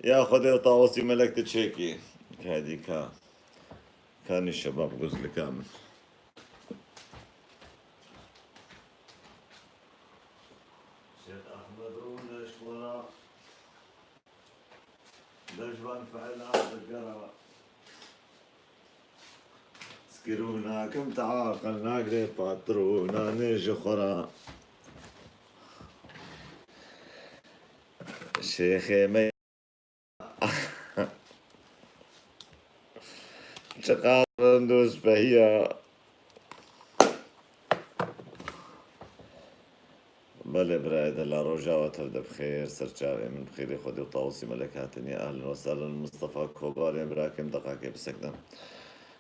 ياخذ طاووسي ملكة تشيكي. هذه كان الشباب غزل كامل. شيخ أحمد رونا شكورا لجوان فعلا ذكرى سكرونا كم تعاقلنا قري باترونا نيجي خورا شيخي مي شقار ندوس فهي بله برايد الله رجاء وتبدأ بخير سرجاوي من بخير خدي وطاوسي ملكاتني أهلا وسهلا مصطفى كوباري براكم دقاقي بسكنا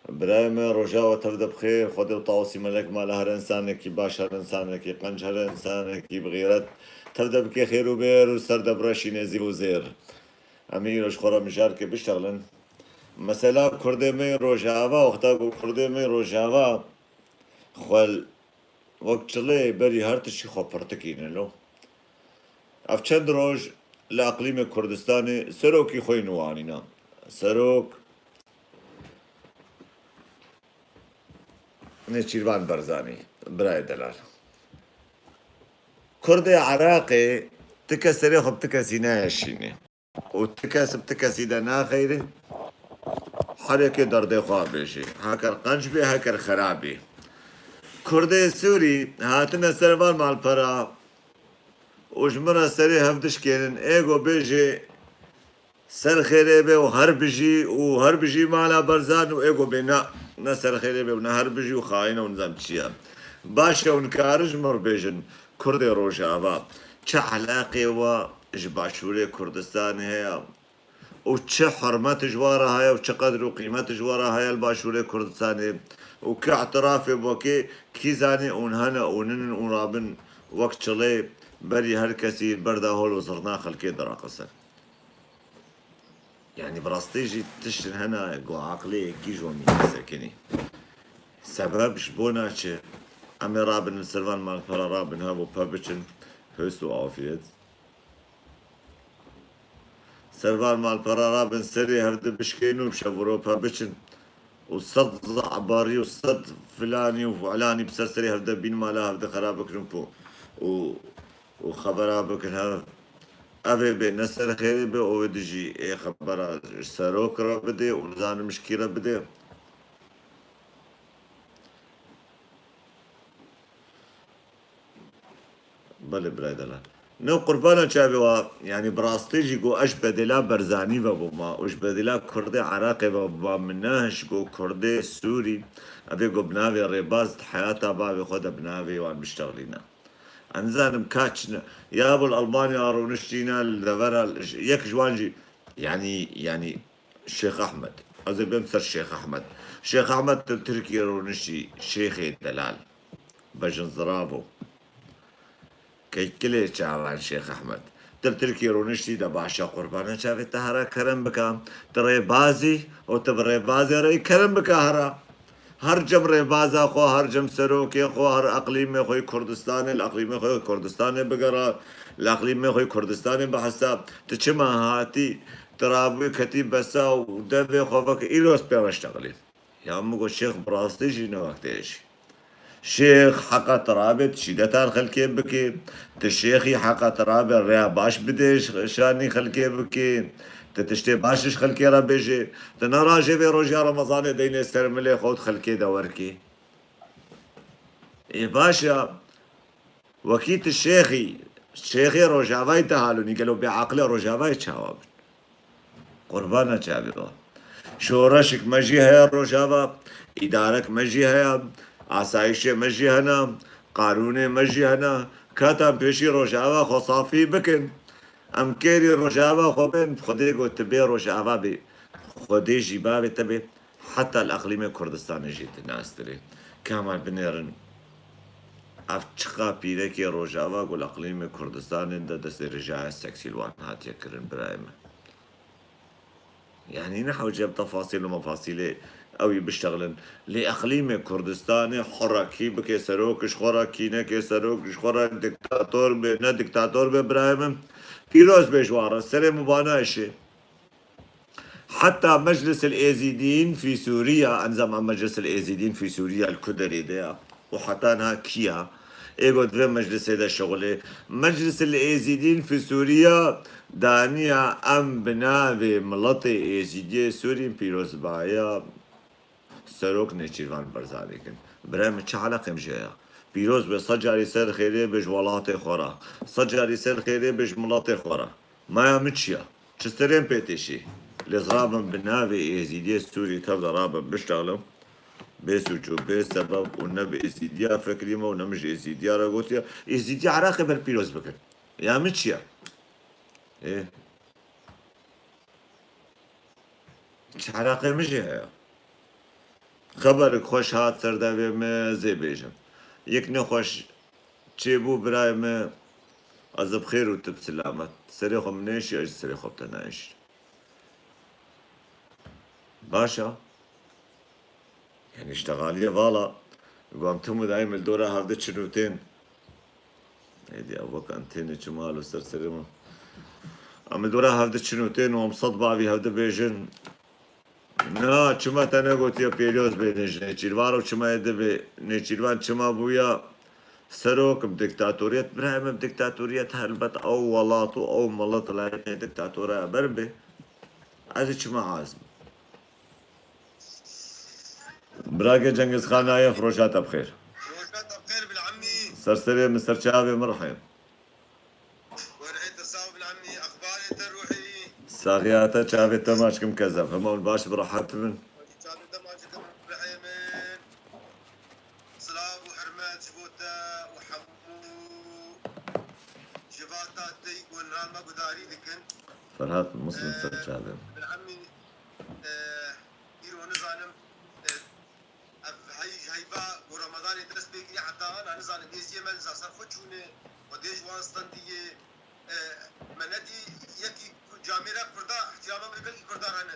برايم رجاء وتبدأ بخير خدي وطاوسي ملك ما لهر إنسانك باشر إنسانك قنجهر إنسانك بغيرت تبدأ بكي خير وبير وسرد برشي نزي وزير أمين وشخورا مشاركة بشتغلن مثلا كردي من روجاوا وقتا كردي من روجاوا خل وقت لي بري هرتشي خو برتكين له اف چند روز لأقليم كردستاني سروكي خوي نوانينا سروك نشيروان برزاني براي دلال كردي عراقي تكسري خب تكسي ناشيني وتكسب تكسي دنا خيري حركة دردي خوابيشي هاكر قنجبي هاكر خرابي كردي سوري هاتنا سربان مع البرا وجمرة سري هفدش كينن ايغو بيجي سر خيريبه وهر بجي مالا برزان وايغو بينا نسر خيريبه ونهر بجي وخاينه ونظام تشيا باشا ونكارج مر بيجن كردي روجاوا چه علاقه و جباشوري كردستان هي وچه حرمت جوارها هي وچه قدر وقيمت جوارها هي الباشوري كردستان وكاعتراف بوكي كيزاني اونهنا اونن ورابن وقت شلي بري هر كسي بردا هول وصرنا خلكي دراقسن يعني براستيجي تشتن هنا قو عقلي كي جوني ساكني سبب شبونا چه امي رابن السلفان مال فرا رابن هابو بابچن هستو عافيت سلفان مال فرا رابن سري هفد بشكينو بشبرو بابچن وصد عباري وصد فلاني وفلاني بسرسري هفد بين مالا هفد خرابك رمبو وخبرها بكن هذا أبي بنسر خيري بي ودجي إيه خبرها سروك ربدي ونزان مشكلة بدي بله برايدلا نو قربانا شابي يعني براستيجي جو اش بدلا برزاني وبما اش بدلا كردي عراقي وبما مناهش جو كردي سوري ابي جو بنافي ريباز حياتها بابي خد بنافي وان بيشتغلينا انزانم كاتشنا يا ابو الالباني ارونشتينا الدفرا يك جوانجي يعني الشيخ احمد ازي بنصر الشيخ احمد الشيخ احمد تركي رونشي شيخي دلال بجن زرابو كي كلي شعبان شيخ احمد تركي رونشتي دا باشا قربانا شافي تهرا كرم بكا تري بازي او تبري بازي ري كرم بكا هرا هر جم ريبازا خو هر جم سروكي خو هر اقليم خوي كردستان الاقليم خوي كردستان بقرا الاقليم خوي كردستان بحساب تشما هاتي ترابي كتيب بسا ودبي خوفك إيروس بيرشتغلي يا أمو الشيخ براستي جينا وقتيش شيخ حقا ترابط شيدتان خلكي بكي تشيخي حقا ترابط ريا باش بديش شاني خلكي بكي تتشتي باشش خلكي ربيجي تنراجي في روجيا رمضان دين استرملي خود خلكي دوركي إيه باشا وكيت الشيخي روجافاي تهالوني قالوا بعقله روجافاي تشاوب قربانا تشابه شورشك مجي هيا روجافا إدارك مجي هيا آسایش مجی هنا قانون مجی هنا کاتم پیشی روجاوا خصافی بکن ام کری روجاوا خوبن خدي قلت تبي روجاوا بي خدي جبابي تبي حتى الأقليم كردستان جيت الناس تري كمان بنيرن أفتشقا بيدك روجاوا قول أقليم كردستان ده دست رجاء السكسي الوان هات يكرن برايم يعني نحو جاب تفاصيل ومفاصيل أوي بيشتغلن لإقليم كردستان حركي بكي سروك شخورا كينا كي سروك شخورا دكتاتور بنا دكتاتور بإبراهيم فيروز بجوارا سري مبانا إشي حتى مجلس الإيزيديين في سوريا أنزم عن مجلس الإيزيديين في سوريا الكدري ده وحطانها كيا ايجود في مجلس هذا الشغل مجلس الإيزيديين في سوريا دانيا أم بناوي ملطي إيزيدي سوري بيروز بايا سروك نيشيفان برزانيكن برام چه علاقه مجايا پیروز به سجاری سر خیره بج ولات خورا سجاری سر خیره بج ملات خورا ما يا متشيا چسترين بيتشي لزرابن بناوي يزيدية سوري تبدا رابن بشتغلم بسوچو بسبب ونبي ازيديا فكريمة ونمج ازيديا راغوتيا ازيديا عراقي بر پیروز بكن يا متشيا ايه چه عراقي مجايا خبرك خوش هات سردابي ما زي بيجم يك نخوش تشيبو براي ما از بخير وتب سلامت سريخو منيش اج سريخو بتنايش باشا يعني اشتغالية فالا قام تمو دايم الدورة هافدت شنوتين هيدي ابوك انتيني جمال وسرسرمة ام الدورة هافدت شنوتين ومصدبع في هافدت بيجن نا چما تنه گوتیا پیروز به نچیروارو چما یده به نچیروان چما بویا سروکم دیکتاتوریت برایم دیکتاتوریت هلبت او ولاتو او ملط لايت دیکتاتورا بربه از چما عازم براك جنگز خان آیا فروشات بخير فروشات بخير بالعمي سرسري مستر شعبي مرحب ورعيت الصاوب بالعمي اخباري تروحي ساقياتا شعبي تماشكم كذا فمول باش براحت من شعبي تماشكم بحيمن صلاب وحرمات جبوتا وحمو جباتا تيق والنهار ما قداري ذكن فرهات مسلم سر شعبي بالعمي يرو نظالم هيبا ورمضان يدرس بيجي حتى انا نظالم يزي من زاسر خوشونه وديج وانستان دي مندي يكي جاميرا كردا احترامم بالكل كردا هن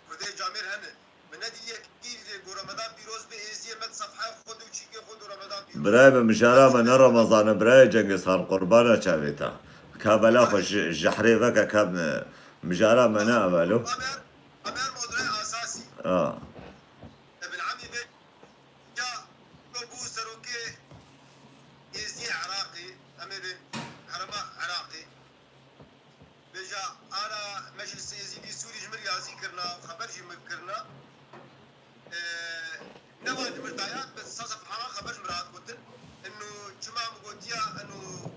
كردي جامير هن مندي يكي رمضان بيروز بيزي من صفحه خود وشيكي خود رمضان بيروز براي بمشارة من رمضان براي جنگز خان قربانا شعبيتا كابلا خوش جحري فكا كابن مجارة منا أمالو أمر موضوع أساسي ابن عمي بيت جاء أبو سروكي يزي عراقي أمر حرمة عراقي بيجا أنا مجلس يزيدي سوري جمر يازي كرنا وخبر جمر كرنا نواد مرتايات بس صف حرا خبر جمرات قلت إنه جماعة مقودية إنه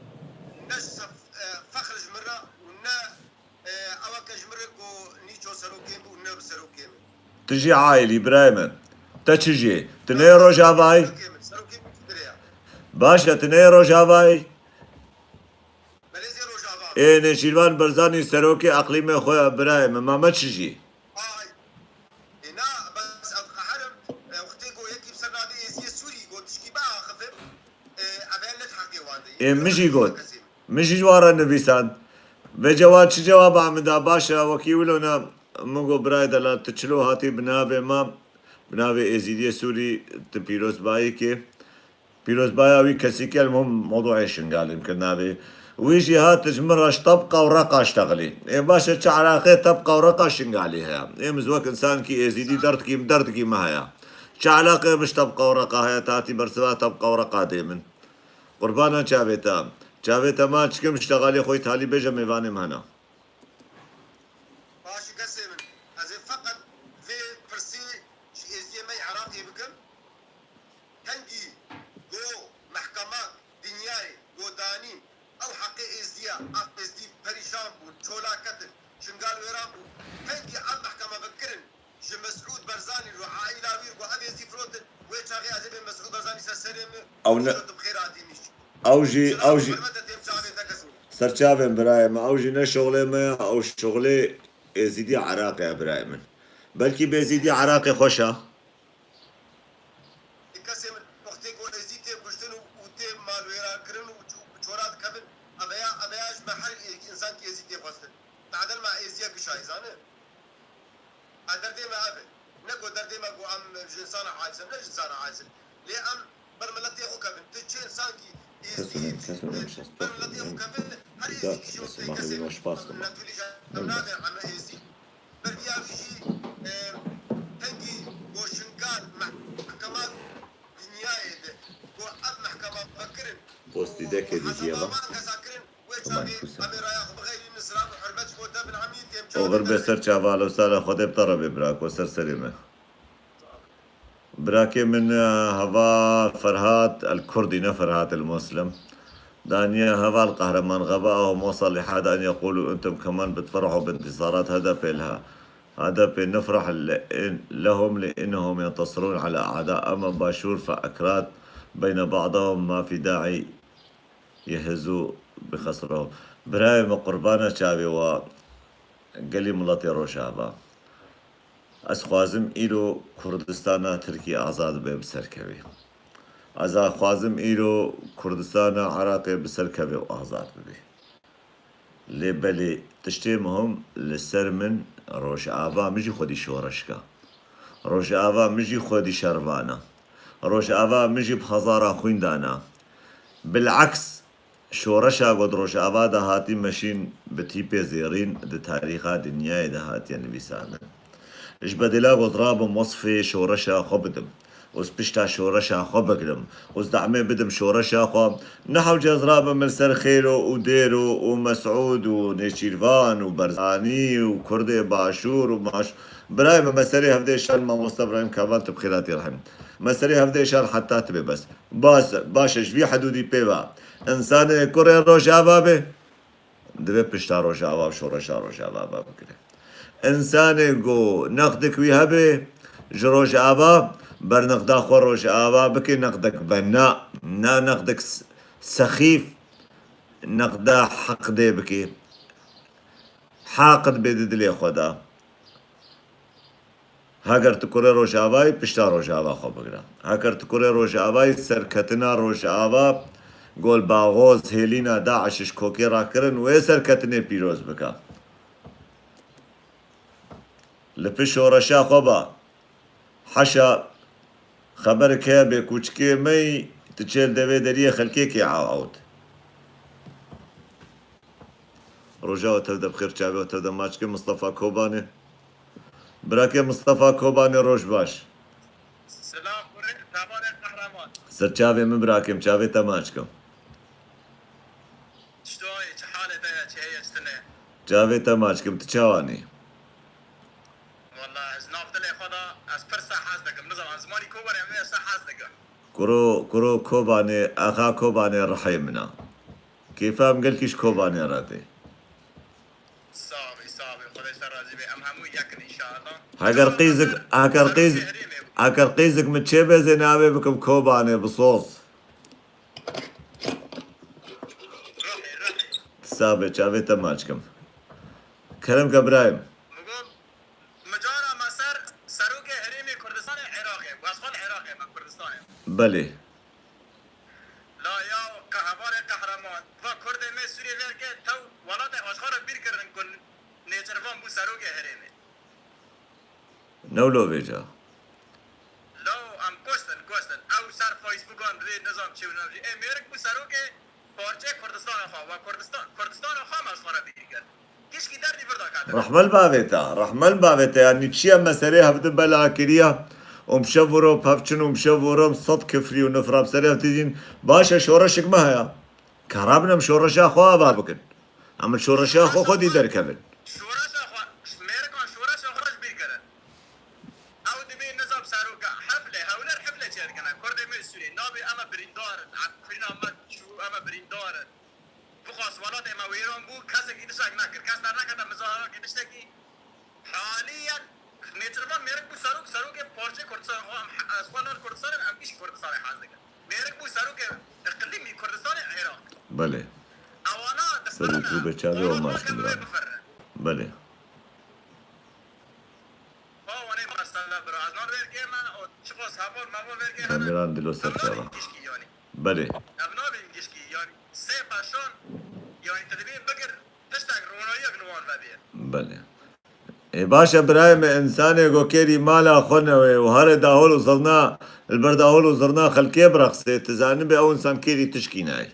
نشف فخر جمرة ونا أوك جمركو نيجو سروكي ونا بسروكي تجي عائلي برايمن تجي تنيرو جافاي باشا تنيرو جافاي ايه نشيلوان برزاني سروكي اقليمي خويا برايم ما تجي هنا بس حرم اختي جو يكي بسرنا دي سوري جو تشكي بقى خفف ابان حقي واندي ايه مشي قول مشي جوارا النبيسان بجواب شي جواب عمدا باشا وكيولونا مگو برای دلا تچلو هاتی بنابه ما بنابه ازیدی سوری پیروز بایی که پیروز بایی اوی کسی که المهم موضوع شنقال يمكن نابه ويجي هاتج مرش طبقة ورقة اشتغلي إيه باشا شعراقي طبقة ورقة شنقالي هيا إيه مزوك إنسان كي ازيدي دردكي ما هيا شعراقي مش طبقة ورقة هيا تاتي برسوا طبقة ورقة ديمن قربانا شابيتا ما تشكم اشتغالي خوي تالي بيجا ميفاني مهنا فقط في فرسي ازي مي عراقي بكم هنجي جو محكمة دنياي جو دانين او حقي ازديا ازدي بريشان بو تشولا كتن شنقال ويران بو هنجي عن محكمة بكرن جي مسعود برزاني رو عائلة وير بو ابي ازدي فروتن ويتشاغي ازي مسعود برزاني سسرم او اوجي سرچاوين برايم اوجي نه شغله ما او شغله ازيدي عراقي برايم بلكي بيزيدي عراقي خوشا كسم وقتي كو ازيتي بجتنو وتي مال ويرا كرن وچورات كبن ابياش محل انسان كي ازيتي فاصل تعدل مع ازيا كشايزانه ادردي ما ابي نكو دردي ما كو ام جنسان عايزن لا جنسان عايزن لي ام برملتي خو كبن تجي انسان كي برملتي خو كبن هل يجي كسم وغربة سر شعبال وسالة خدي بطربي براك وسر سليمة براكي من هوا فرهات الكردي نفرهات المسلم دانيا هوا القهرمان غباءهم وصل لحد أن يقولوا أنتم كمان بتفرحوا بانتصارات هدف لها هدف نفرح لهم لأنهم ينتصرون على أعداء أما باشور فأكراد بين بعضهم ما في داعي يهزوا بخسرهم برايم قربانة شابي و قالي ملاتي روشابا أسخوازم إلو كردستان تركي أعزاد بي بسركبي أزا خوازم إلو كردستان عراقي بسركبي وأعزاد بي لي بلي تشتيمهم لسر من روش آبا مجي خودي شورشكا روش آبا مجي خودي شربانا روش آبا مجي بخزارة خويندانا بالعكس شورشا قد روش آبا ده هاتي مشين بتيبي زيرين ده تاريخا دنياي ده هاتي يعني بيسامن إش بدلا قد رابم وصفي شورشا خبدم وز بشتا شورشا خبقلم وز دعمي بدم شورشا خب نحو جاز رابم من سر خيرو وديرو ومسعود ونيشيرفان وبرزاني وكردي باشور وماش براي ما مساري هفدي شال ما مستبراهيم كمان تبخيراتي رحم مساري هفدي شال حتى تبي بس باش شبي حدودي بيبا انسان كوري روش آبابه دبي بشتا روش آباب شورشا روش آباب بكره انسان جو نقدك ويهبه جروش آباب برنقدا خروش آباب بكي نقدك بناء نا نقدك سخيف نقدا حق دي بكي حاقد بيدد لي خدا هاگر تکره روش آبای پشتا روش آبا خوب بگرا هاگر تکره روش آبای سرکتنا روش آبا گول باغوز هیلینا داعشش کوکی را کرن و سرکتنه پیروز بکا لپش ورشا خوبا حشا خبرك هي بكوچكي مي تشيل دوي دريه خلكيكي عاود رجاء تبدا بخير شعبي وتبدا ماتشكي مصطفى كوباني براكي مصطفى كوباني روش باش سلام تابان قهرمان سر شعبي من براكي شعبي تماشكم شلون حالة هي استنى شعبي تماشكم تشاواني والله زنافت لي خدا اسفرسا حاسدك نظام زماني كوبر يعمل سا حاسدك كرو كوباني اخا كوباني رحيمنا كيف قال كيش كوباني راتي صافي خدا يسر بي ام همو يكن ان شاء الله هاكر قيزك متشبه زنابي بكم كوباني بصوص روحي سابق شافي تماشكم كلامك ابراهيم نقول مجارة مسار سروك هريمي كردستان عراقي واسخال عراقي من كردستان بلي لا يا كهبار قهرمان وكرد مي سوري ورقه تو ولات اشخار بير كرن كن نيچرفان بو سروك هريمي نولو بيجا لو ام كوستن او سر فيسبوك اون ري نظام چه نظام اي ميرك بو سروك پارچه کردستان خوا و کردستان خوا مسخره بيگر كيش کی دردی بردا کاته رحمل باويتا يعني تشيا مساري هفت بلا كريا ومشورو بهفچن ومشورو صد كفري ونفرا بساري هفتدين باشا شورشك ما هيا كرابنا مشورشا خوا بابكن عمل شورشا خو خودي در كبن شورش خوا ميرکان شورش خرج بيگر او دبي نظام سروك حفله هولر حفله چركنا كرد مي سوري نابي اما بريندار عقلنا ما شو اما بريندار بخاص ولات ما ويرون بو كاسك يدشك ناكر كاس ناكر مظاهره يدشكي حاليا نيترمان ميرك بو سروك پارچه کردستان اسوانان کردستان ام كيش كردستان حازك ميرك بو سروك اقليمي كردستان عراق بلي اوانا سروك بچاوي وماشك برا بلي وانا مستلا براز نور وركي ما چخو صابون ما وركي هميران دلو سرچاوا بلي ابنا بينجشكي يعني سي باشون يعني تدبين بقر تشتاق رونوية قلوان بابير بلي إيه باشا ابراهيم انساني جو كيري مالا خنوي وهر داهول وصرنا البرداهول وصرنا خلكي برقصي تزاني بي او انسان كيري تشكيناي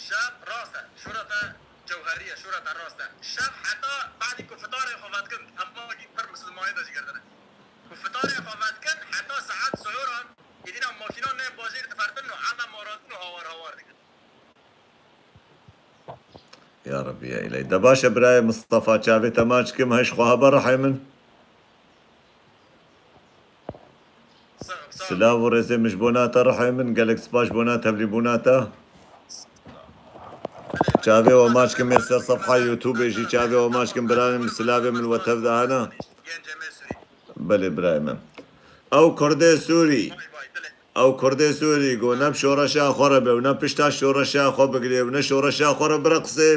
شاب راسه شرطة جوهرية شرطة راسه شاب حتى بعد كفتاري خواتكن اما بر مسلماني داشي كردنا كفتاري خواتكن حتى ساعات سعوران يدينا ماشينان نيم بازير تفرتنو عنا ماراتنو هوار ديگر يا ربي يا إلهي دباشە برای مستەفا چاوێ تەماچکم هەش خواها بەڕەحێ من سلااو و ڕێزێ مش بۆ ناتە ڕەحێ من گەلێک سپاش بۆ ناتەبلی بوو ناتە چاوێەوە ماچکم ێ سەر سەفحا یوتوبێژی چاوێەوە ماچکم برانم سلاوێ من وە تەفداهانە بەلێ برای من ئەو کوردێ سووری ئەو کوردێ سووری گۆ نەم شۆڕەشا خۆرە بێ و نە پشتا شۆڕەشا خۆ بگرێ و نە شۆڕەشا خۆرە برە قسێ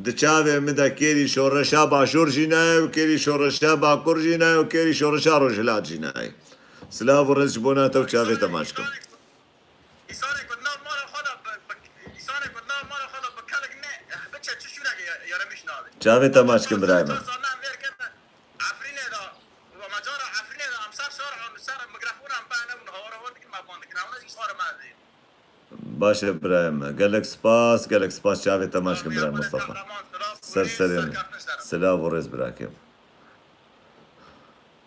دچاوێ مدە کێری شۆڕەشا باشوورژی نایە و کێری شۆڕەشا باکوڕژی نایە و کێری شۆڕەشا ڕۆژهلاجی نایە سلااو و ڕێز بۆ ناتە و چاوێ تەماشکم چاوێ تەماشکم برای من باشە برایمە گەلێک سپاس چاوێ تەماشکم برای مستەفا سەرسەرێن سلااو و ڕێز براکەم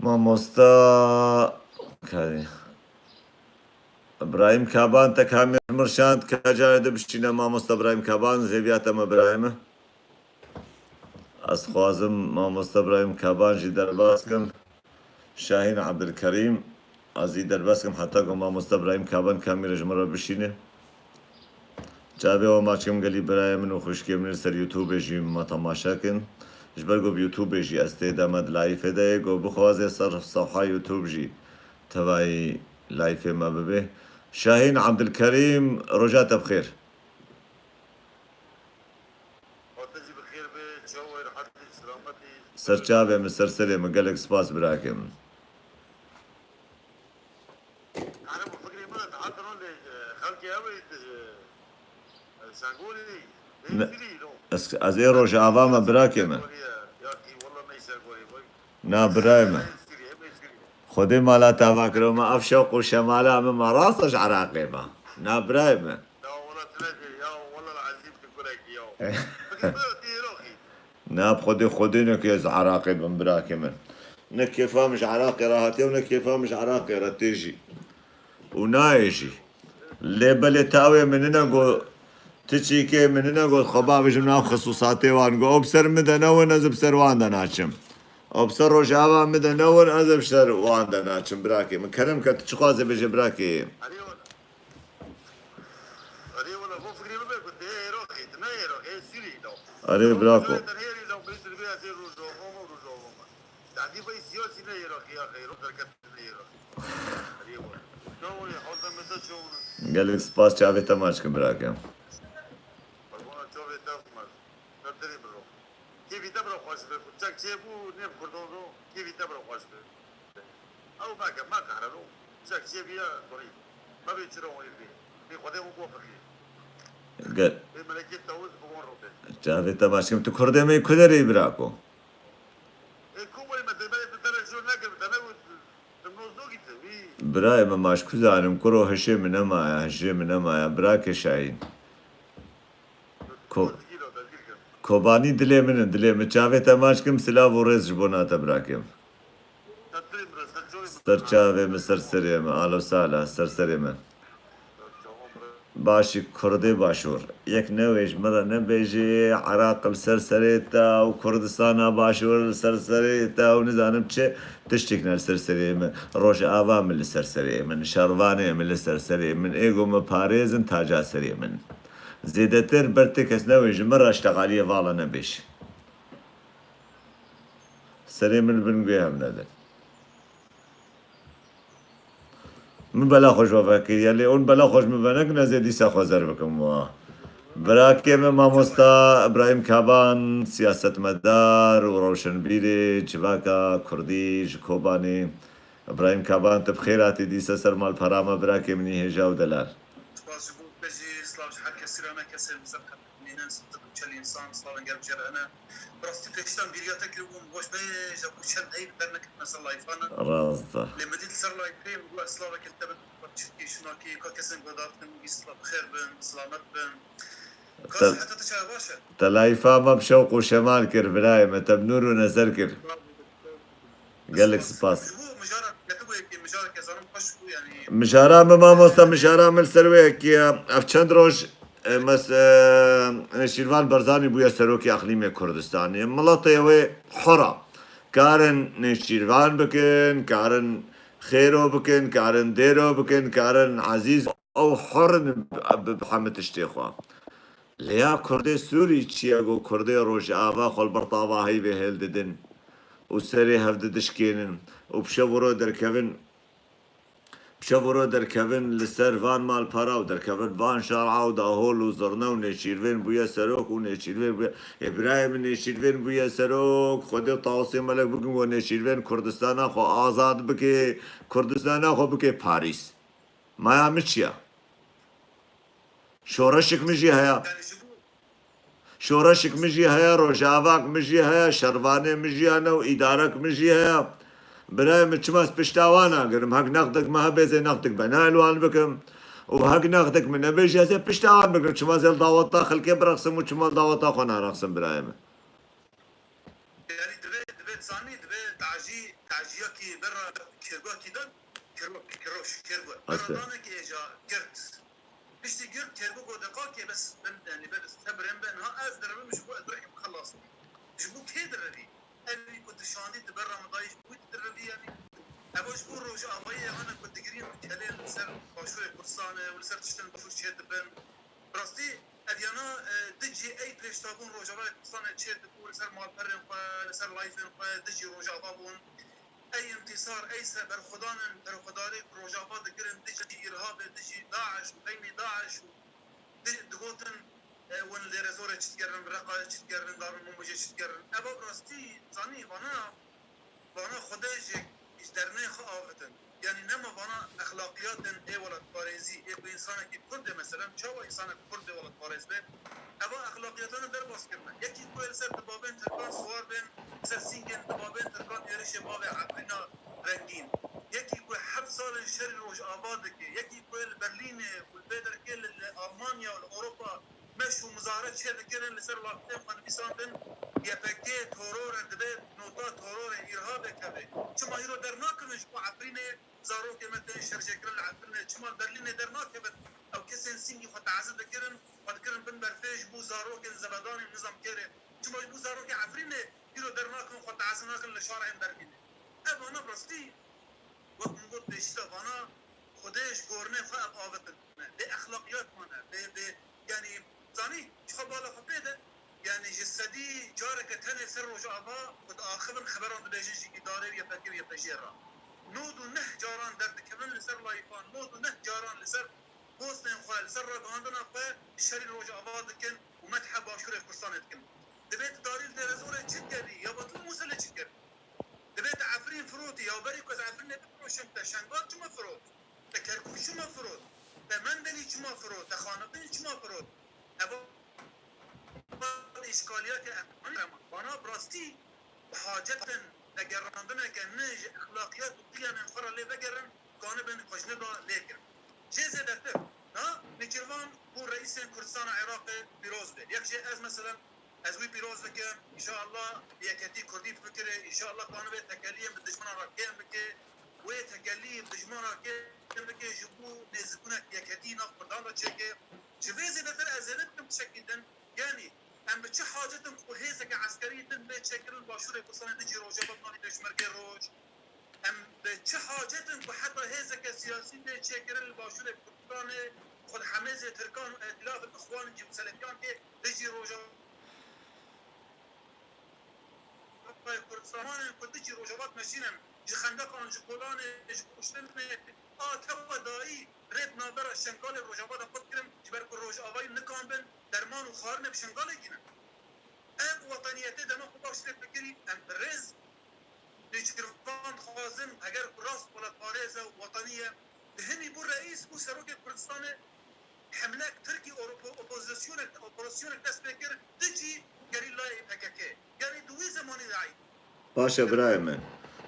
مامۆستا ئەبراهیم کابان تە کامێر مرشاند کە جارێ دەبشتینە مامۆستا ئەبراهیم کابان زێویاتەمە برایمە ئەسخوازم مامۆستا ئەبراهیم کابانژی دەرباسکەم شاهین عەبدولکەریم ئازی دەرباسکەم حتا گۆ مامۆستا ئەبراهیم کابان کامیرە ژمەرە بشینێ چاوێەوە ماچکم گەلی برایە من و خوشکێ من سەر یوتوبێژی مە تەماشاکن ji ber got YouTube jî ez tê deme layfê de got bixwaze ser safha YouTube jî tevayî layfê me bibe Şahîn Ebdulkerîm roja te bixêr ser çavê min ser serê min gelek spas birakê min ez ê rojava me birakê min نا برای من خودی مالا تاوا کرو ما اف شوق و شمالا من ما راستش عراقی ما نا برای من نا خودی نکی از عراقی من براکی من نکیفا مش عراقی راحتی و نکیفا مش عراقی رتیجی و نایجی لیبل تاوی مننا گو تچی که مننا گو خبابش ناو خصوصاتی وان گو ابسر مدنه و نزب سروان دناچم ئەبسە ڕۆژاوا بدەنەوە ئەزم شەر وان دەناچم براکێ من کەرم کە چ خوازە بێژە براکێ ئەرێ براکۆ گەلێک سپاس چاوێ تەماشکم براکەم چاوێ تەماشکم تو کوردێمەی کودەرەی براکۆ برای من ماش کوزانم کوڕۆ هەشێ من نەمایە هەژێ من نەمایە براکە شاهین کۆبانی دلێ منن دلێ من چاوێ تەماشکم سلااو و ڕێزش بۆ ناتە براکەم سەر چاوێ من سەر سەرێ من ئالۆ سالە سەر سەرێ من باشی کوردی باشوور یەک نەوێژ مەرە نەبێژێ عراقل سەر سەرێتە و کوردستانە باشوور سەر سەرێتە و نزانم چێ تشتێک نەر سەر سەرێ من ڕۆژە ئاوا من لە سەر سەرێ من شەڕوانێ من لە سەر سەرێ من ئێگۆمە پارێزن تاجا سەرێ من زێدەتر بەرتێ کەس نەوێژ من ڕەشتەقالیە ڤاڵە نەبێش سەرێ من بنگوێ هەم نەدەن من بەلا خۆش وەفەکردە لێ ئەوون بەلا خۆش مبەنەک نەزێ دیسا خۆزەر بکەمەوە براکێمە مامۆستا ئەبراهیم کابان سیاسەتمەدار و ڕەوشنبیرێ چڤاکە کوردی ji کۆبانê ئەبراهیم کابان te bixêr hatî dîsa ser malperama birakê minî hêja û delal ڕاستە te layfa me bi şewq û şemal kir birayê me te bi nûr û nezer kir gelek spas mijara me mamosta mijara me li ser wê yekiye ev çend roj مس نشیروان برزانی بویا سروکی اقلیم کردستانی ملت و حرا کارن نشیروان بکن کارن خیرو بکن کارن دیرو بکن کارن عزیز او حرن بحمد اشتیخوا لیا کرده سوری چیه گو کرده روش آوا خال برطاوا هی به هل ددن و سری هفده دشکینن و بشورو درکوین درکوین لسر وان مال پارا و درکوین وان شارعا و داهول و زرنا و نشیروین بویا سروک و نشیروین بویا ابراهیم نشیروین بویا سروک خودی تاوسی ملک بکن و نشیروین کردستانا خو آزاد بکی کردستانا خو بکی پاریس مایا مچیا شورشک مجی هیا يعني جبو شورشک مجی هیا روشاواک مجی هیا شروانه مجی هیا و ادارک مجی هیا برای مچماس پشتاوانا گرم هک نقدک ما بيزي نقدك بنالوان بكم وهك نقدك من بيجي هسه پشتاوان بكم چما زل دعوتا خلقي برقسم وچما دعوتا خونا رقسم برايم يعني دبي ثاني دبي تعجيه كي برا كيرغو كي دن كيرغو برا أصلاً. دانا كي اجا قرت بيشتي قرت كيرغو قدقا كي بس يعني بس تبرم بنها از دربي مش بو ادرك مخلص مش بو كي دربي اني كنت شاندي تبرا مضايش بو دربي يعني ابوش بو روج ابايا انا كنت قريب كلين سر باشوي قرصانه ولسر تشتن بفوش شهد بن براستي اديانا دجي اي بليشتابون روجا قرصانه تشهد بو لسر مال برن لسر لايفن دجي روجا بابون اي انتصار اي سبر خدان بر خداري روجا باد كرن دجي ارهاب دجي داعش بين داعش دغوتن وين اللي رزوره تشتكرن رقا تشتكرن دار موجه تشتكرن ابا براستي زاني وانا خداجك اشترني خافتن يعني نما وانا اخلاقيات اي ولد باريزي اي انسان كي كرد مثلا شو انسان كرد ولد باريز به ابا اخلاقياتنا در باس كرنا يكي كل سر دبابين تركان صور بين سر سينجن دبابين تركان يرش باب عقلنا رنگين يكي كل حب سال شر روج آبادك يكي كل برلين والبيدر كل المانيا والاوروبا مشوا مظاهرات شهد كرن لسر لافتين قنبيساندن يفكي تورور دبيت نوتات تورور ارهاب كبه شما هيرو درناكن شو عفرينه زارو كمتن شرجكرن العفرينه شما برلين درناكبت او كسن سيني خد عزد كرن قد كرن بن برفيش بو زارو كن زبدان النظام كره شما بو زارو كعفرينه هيرو درناكن خد عزناكن لشارع برلين ابو انا برستي وقت نقول بيشتا وانا خديش قرنه فاق آفتن باخلاقيات مانا يعني ثاني شو بالا خبيده يعني جسدي جارك تاني سر وجعبا قد آخرن خبران بيجيش إداري يفكر يبجيرا نودو نه جاران درد كمان لسر لايفان نودو نه جاران لسر بوسن خوال لسر رقاندنا خوال الشرير وجعبا دكن ومدحة باشور فرسان دكن دبيت داري لرزورة تشكري يا بطل موسى تشكر دبيت عفرين فروتي يا بريك وز عفرين بكرو شمتا شنغال شما فروت تكركو شما فروت تمندلي شما فروت تخانقين شما فروت ابو اشكاليات وانا براستي حاجة نگراندن کنه اخلاقیات و قیم انفرا لی بگرن کانه بین خشنه دا لیکن چه زدتر ها نکروان بو رئیس کردستان عراق پیروز بید یک شيء از مثلا از وی پیروز بکن انشاءالله یکتی کردی فکره انشاءالله کانه بید تکلیه بدشمن را کم بکه و تکلیه بدشمن را کم بکه جبو نزدونه یکتی ناف بردان را چکه چه زدتر از زدتر بشکیدن يعني ام بچه حاجتم کو هیزک عسکریتن به شکل باشور قصانه دجی روجا بطانی دشمرگه روج ام بچه حاجتم کو حتی هیزک سیاسی به شکل باشور قصانه خود حماز ترکان و ائتلاف الاخوان جیب سلفیان که دجی روجا کردستان کو دجی روجاوات مشینن جی خندقان جی قولان جی کشتن آتوا دایی رد نابر شنگال روجاوات خود کرم جبر کو روج آوای نکان بن درمان و خارنه بشنگال گیرن ام وطنیته دما خوب باشته بگیری ام برز دیجرفان خوازن اگر راست ولد بارزه وطنیه همی بو رئیس بو سروک کردستان حملك تركي اوبوزيسيون دست بكر تجي گریلای پککه یعنی دوی زمانی داعی باشا برايم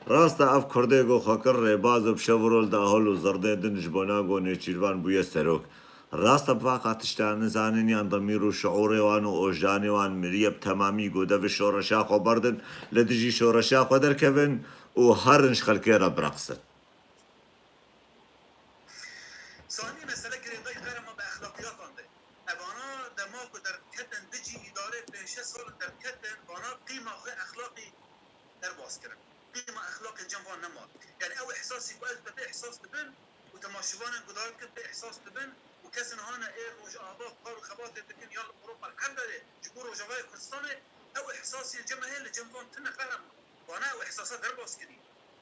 راستا اف كردي گو خاكر ريباز بشورول داهل و زرده دن جبونا گو نيچيروان بويا سروك راستا بواقع تشتان زانين يان ضمير و شعوري وان و اوجاني وان مريب تمامي گو دف شورشاق و بردن لدجي شورشاق و در كفن و هرنش خلقي را برقصن ثاني مسألة گريداي غير ما بأخلاقيات عنده أبانا 6 سال در کتن وانا قیمه اخلاقی در باز کردن قیمه اخلاقی جنبان نماد يعني او احساسي باز به احساس ببن وتماشيوان قدار كده احساس ببن وكسن هانا ايه روج اباء قالوا خبات تكن يلا اوروبا الحمد لله جبور وجواي كردستان او احساسي الجماهير اللي جنبان تنا فهم وانا او احساسات در باز كدي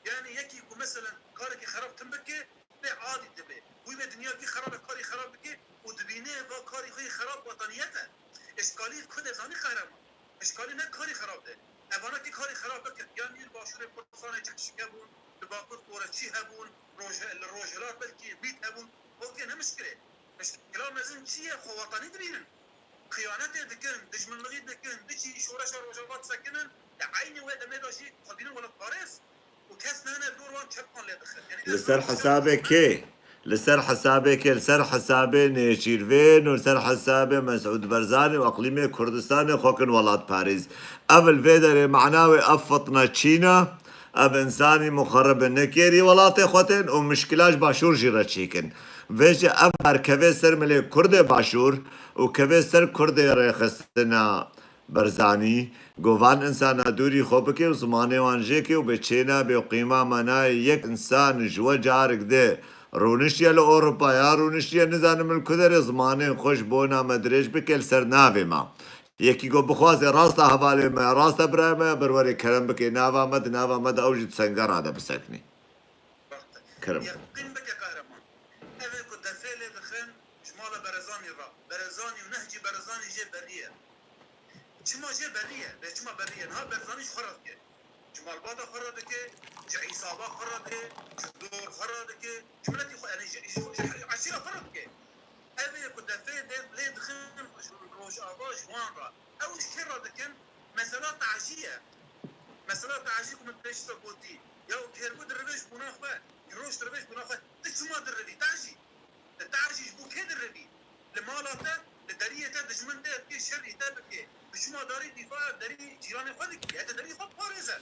يعني يكي يكون مثلا كارك خراب تنبكي عادي دبي ويبقى دنيا كي خراب كاري خراب بكي ودبينه با كاري خي خراب وطنيته اشكالي كده زاني خراب اشكالي نه كاري خراب ده اوانا كي كاري خراب بكت يعني الباشور كردستان جكشكبون باقود قورچی هبون روجلات بلکی بیت هبون اوکی نه مشکله مزن چیه خو وطنی دبینن خیانت دکن دشمنلغی دکن دچی شورش روجلات سکنن عینی و دمه داشی خدین ولا باريس وكاس نانا دوران چپان لدخل يعني لسر حسابه كي لسر حسابه كي لسر حسابه نيشيروين ولسر حسابه مسعود برزاني واقليمي كردستان خوكن ولات باريس اول فيدر معناوي افطنا تشينا اب انساني مخرب نكيري ولاتي خوتن ومشكلاش باشور جيرا تشيكن فيجي اب كفي سر ملي كرد باشور وكفي سر كرد ريخستنا برزاني گوان انسان دوری خوب که و زمانه وانجه که و به چینا به قیمه منای یک انسان جوا جارک ده رونشیه لأوروپا یا رونشیه نزانم الکدر زمانه خوش بونا مدرش بکل سر ناوی ما یکی گو بخواست راستا حواله ما راستا برای ما بروری کرم بکی ناوا مد اوجد سنگر آده بسکنی کرم يقين بك قهرمان أنا كنت فعلا دخن شمال برزاني را برزاني ونهجي برزاني جي برية شما جي برية ليش ما برية ها برزاني خرد كي شمال بادا خرد كي عيسابا خرد كي دور خرد كي جملتي يعني عشيرة خرد كي أنا كنت فعلا ليه دخن روج آبا جوان را أو شكرا دكن مسألات عشية مسألة عشية كنت بيش تقولتي يا كيربو دربيش بناخبه روش دربيش بناخبه تشما دربي تعشي بو كي دربي لمالاته لدارية دجمن ده كي شر يتابك بشما داري دفاع داري جيران خدك هذا داري خد بارزة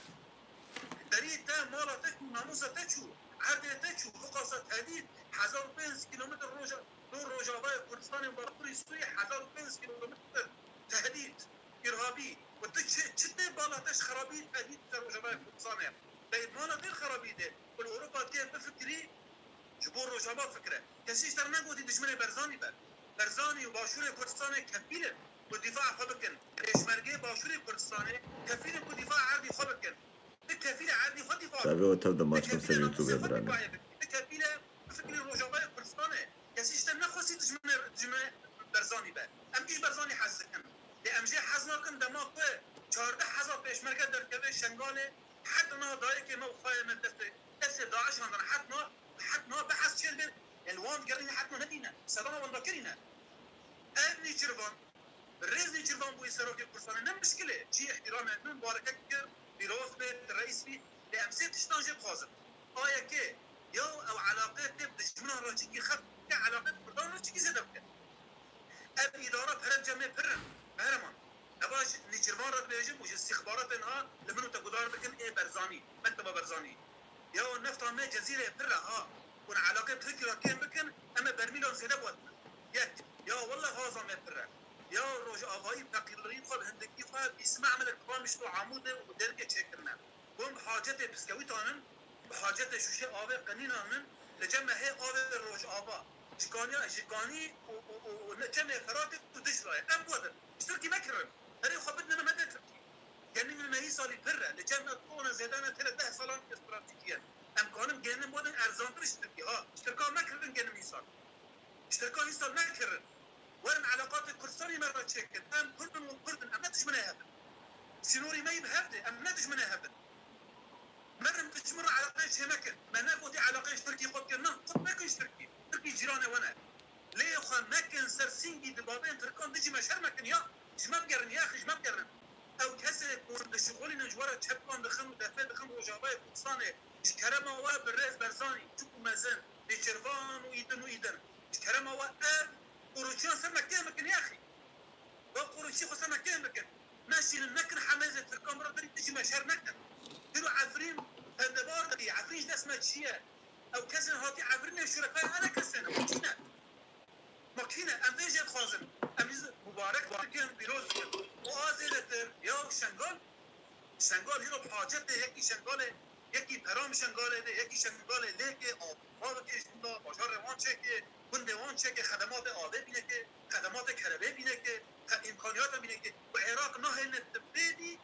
داري تا مالاتك وناموسة تشو عرض تشو فقصة تهديد 1500 كيلومتر روجا دور روجاباي كردستان وباركوري سوريا 1500 كيلومتر تهديد إرهابي وتشتى بالاتش خرابي تهديد روجاباي كردستان طيب مالات الخرابي ده والأوروبا كيف بفكري جبور روجابا فكرة كسيش ترى نقول دي دشمن برزاني وباشور كردستان كفيل والدفاع خبكن إشمرجي باشور كردستان كفيل والدفاع عادي خبكن كفيل عادي خد دفاع تابعوا تبدا ماتش مصر يوتيوب يا برانا كفيل بفكري روجابا كردستان كسيش ترى نخوص دشمن برزاني بقى أمجي برزاني حزكن لأمجي حزناكن دماغ 14,000 بيشمرجي در كذا شنغالي حتى ما دايك ما وخايا من دست داعش عندنا حتى بحث شيل الوان قرينا حتى ندينا سلام ولا كرينا ابني جربان رزني جربان بو يسرو في كردستان نه مشكله شي احترام من مباركك بيروز بيت الرئيس بي لامسيه تشتاجي خازن آیا که یا او علاقه تبدا جمله راجي خط علاقه كردان راجي زدبك اب اداره فرد جمع فرن هرمان اباش نجربان رد بيجي وش استخبارات انها لمنو تقدر بكن ايه برزاني مكتبه برزاني يا النفط ما جزيره برا ها كون علاقه فكره كان بكن اما برميلون زينب وقت يا والله هذا ما برا يا روج اغاي تقرير خد هندكي خد يسمع من الكلام مش عمود ودرجه شكلنا قوم حاجته بسكويت انن بحاجته شوشه اوه قنينان لجمع هي اوه روج ابا شكاني وجمع فراتك ودشرا ام بود اشتركي مكرن هري خبدنا ما تركي يعني من هي صار برا لجمع كونا زيدانا 3 سالان استراتيجيا امكانم جنن بودن ارزان اشتركي اشتركا مكرن جنن يصير اشتركا يصير مكرن ورن علاقات الكردستاني مرة تشكل ام كردن وكردن ام نتج منها هبل سنوري ما يبهبده ام نتج منها هبل مرة تجمر علاقات شمكن ما ناخذ علاقات اشتركي خد كنا خد ماكن اشتركي تركي جيرانه وانا ليه خان ماكن سرسينجي دبابين تركان دجي مشهر ماكن يا جماب قرن يا اخي جماب قرن او كسر كون الشغل نجوره تشبكان دخن ودفع دخن وجاباي كردستاني كرما وا بالرئيس برزاني تشوفوا مازن بشرفان ويدن كرما وا قروشان سما كامكن يا اخي وقروشي خو سما كامكن ماشي المكن حمازه الكاميرا دري تجي مشهر مكن ديروا عفرين هذا بارقي عفرين اسمها تشيا او كسر هاتي عفرين الشركاء انا كسنه وجينا ماکینه ام ویژه خوازم امیز مبارک واکن پیروز و آزیلتر یا شنگال هیرو حاجت یکی شنگال یکی پرام شنگال ده یکی شنگال لیک آب که شنگال بازار روان چکه گند روان چکه خدمات آبی بینه که خدمات کربه بینه که امکانیات بینه که و عراق نه تبدی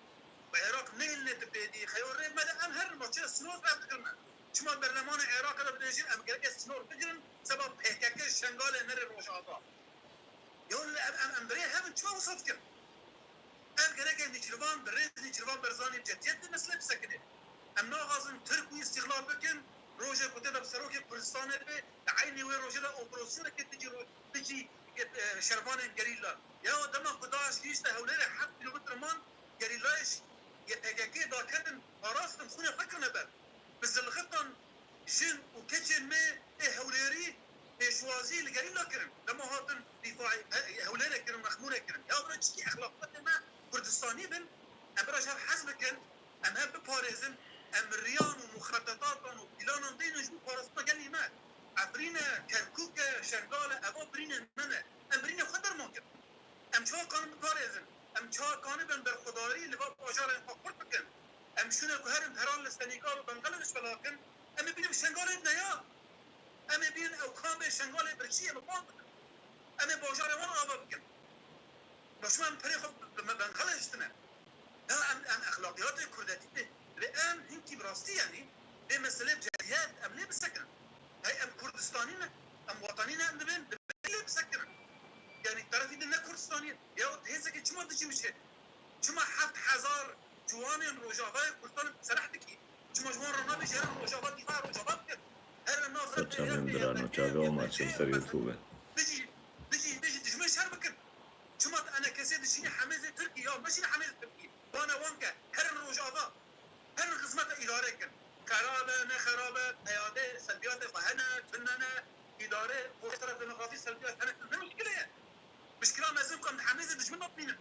و عراق نه تبدی خیاره مده ام هر ماچه سنور رفت کرنا شما برلمان عراق را بدهید ام گرگ سنور بگیرن سبب پهکک شنگال نر روشاوا یون ام برای هم چه وصف کرد ام گرگ نیچروان برز نیچروان برزانی جدیت مثل بسکنه ام ناغازن ترکی استقلال بکن روژه کته دب سروک کردستان به عینی و روژه دا اپراسیون که تجی شرفان گریلا یا دما خداش کیشت هولیر 7 کیلومتر مان گریلاش یپگکی دا کردن آراستن خونه فکر نبر بزلغتان جن و کچن می هوليري شوازي الجريلا كرم لما هاتن دفاعي هوليرا كرم مخمورة كرم يا برجكي أخلاقات ما كردستاني بن أم برج حزب كن أم هب باريزن أم ريان ومخططات وبلان دين جو بارسما قال ما عبرينا كركوك شنغالة أبو برينا منا أم برينا خطر ممكن أم شو كان باريزن أم شو كان بن برخداري اللي باب أجار فقط بكن أم شنو كهرم تهران لستنيكال وبنغلاديش بلاكن أم بيني بشنغالة نيا أم بين أو كان بشنغالة برشية مقام أم بأجار وان آبا بكن بس ما فريق بنغلاديش تنا لا أم أخلاقيات الكرداتية لأن هنكي براستي يعني بمسألة جاليات أم ليه بسكن هاي أم كردستانيين أم وطنيين أم دبن ليه بسكن يعني تعرفي إن كردستانيين يا هيزك شو ما تجي مش شو ما حد حزار جوانين روجافاي كردستان سرحتك شو ما جوان رنا بيجرن روجافات دفاع روجافات كده هر الناس Facciamo Indrano Ciavio ma c'è per YouTube. بيجي تجمع شهر بكر شو ما أنا كسيد شيء حمازة تركي يا ماشي حمازة تركي وانا وانك هر الروجافات هر الخدمات إدارة كن خرابة ما خرابة أيادة سلبيات فهنا فننا إدارة وفترة ديمقراطية سلبيات هنا ما مشكلة يعني مشكلة ما زلكم حمازة دجمن مطمئنة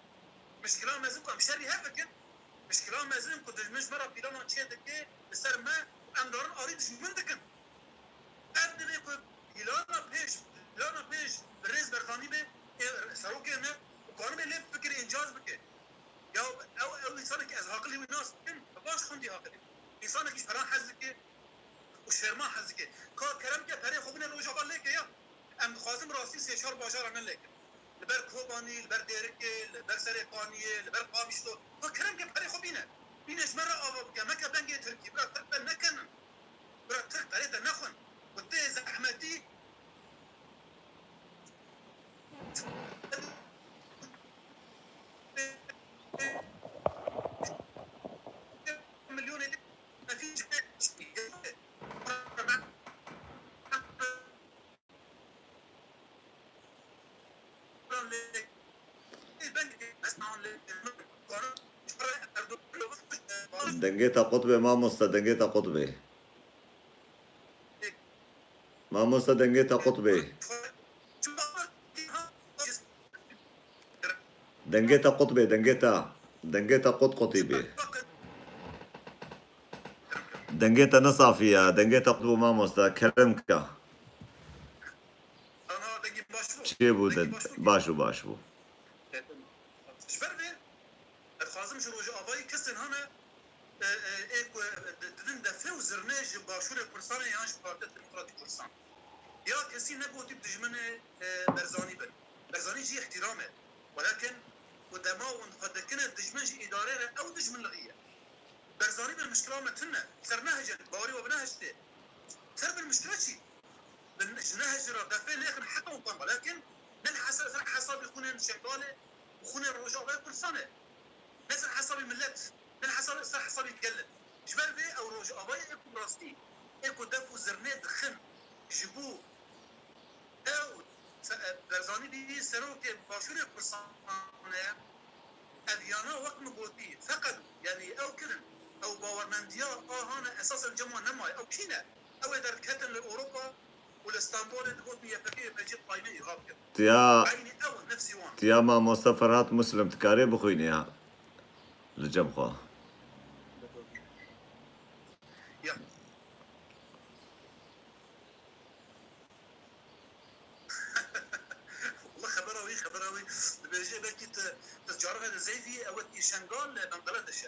مشكلة ما زلكم شري هفكر مشكلة ما زلكم دجمن مرة بيلانا تشيدك بسر ما أندارن أريد دجمن دكن أبدي بيكو بيلانا بيش بريز برخاني بي سروكي هنا وكانوا بيلي فكر إنجاز بكي يا أو إنسانك أزهاق لي والناس باش خندي هاكدي إنسانك إيش فران حزك وشرما حزك كرم كه فري خوبنا روجا بالك يا أم خازم راسي سيشار باشار أنا لك لبر كوباني لبر ديرك لبر سرقانية لبر قامشلو كرم كه فري خوبنا بينش مرة أبو كه ما كبنجي تركي برا ترك نكن برا ترك تريد نخن وتي زحمتي مليون ما فيش دنجيتا قطبي ما مصتا دنجيتا قطبي ما مصتا دنجيتا قطبي دنجيتا قطبي دنجيتا قطقطي بي دنجيتا نصافية دنجيتا قطبو ما مصتا كرمكا شيبو باشو خازم شروج آبایی کسن هنه ایک ددن دفه و زرنج باشور کردستان یانش پارتی دموکراتی کردستان یا کسی نگوتی دجمن برزانی بن برزانی جی احترامه ولكن ودما ونقدكنا دجمن جي اداره او دجمن لغيه برزانی بالمشكله متنا سرناهج باوري وبناهجته سر بالمشكله شي بنهج دفه لكن حتى وطن ولكن من حسب يكون شغاله وخون الرجوع كردستان نزل حسب الملت من حسب يتكلم جبال بي او روج اباي اكو براستي اكو دفو زرنيد خن جيبو او برزاني دي سروك باشور كردستان اديانا وقت مقوتي فقط يعني او كذا او باورمنديا هنا اساس الجمهور نماي او كينا او اذا كتن لاوروبا والاسطنبول تقول بي فكيه بيجي قايمه يغاب تيا عيني او نفسي وان تيا ما مصطفرات مسلم تكاري بخويني لجمخوا يا جارغ زيفي او شنغال بنغلاديش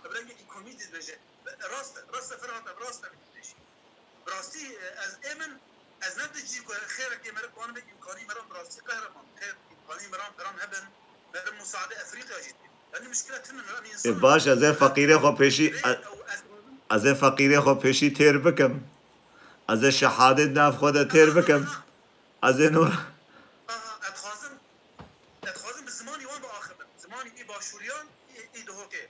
بلاقي كوميدي بجا راست فرحت براست براستي از امن از ندجي خيرك يا مرق وانا امكاني مرام براستي قهرمان خير امكاني مرام درام هبن مرام مساعده افريقيا جدي لاني مشكلتهم انه انسان باش از فقیره خو پیشی از فقیره خو پیشی تیر بکم از شهادت ناف خود تیر بکم از نور اتخاذن بالزماني وين باخر زماني اي باشوريان اي دهوكي